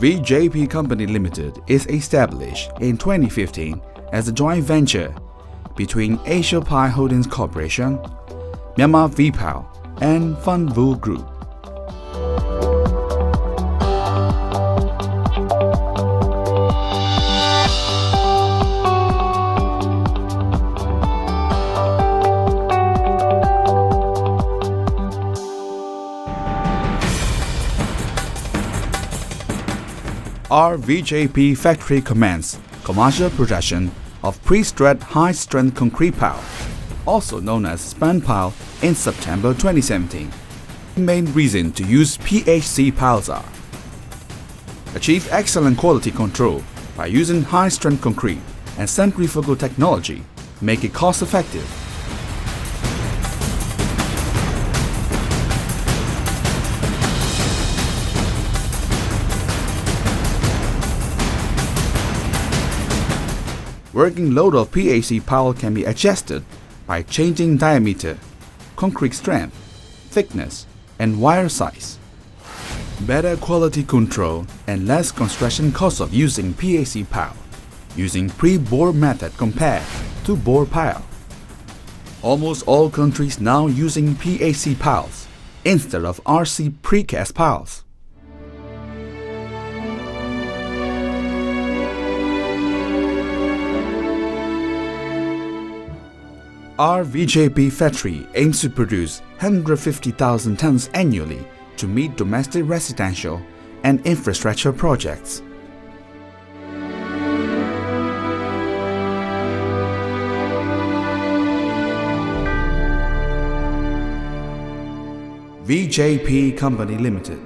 VJP Company Limited is established in 2015 as a joint venture between Asia Pi Holdings Corporation, Myanmar VPAL, and Funvu Group. Our VJP factory commenced commercial production of pre-stressed high-strength concrete pile, also known as Spun pile, in September 2017. The main reason to use PHC piles are: achieve excellent quality control by using high-strength concrete and centrifugal technology, make it cost-effective. Working load of PHC pile can be adjusted by changing diameter, concrete strength, thickness, and wire size. Better quality control and less construction cost of using PHC pile, using pre-bore method compared to bore pile. Almost all countries now using PHC piles instead of RC precast piles. Our VJP factory aims to produce 150,000 tons annually to meet domestic residential and infrastructure projects. VJP Company Limited.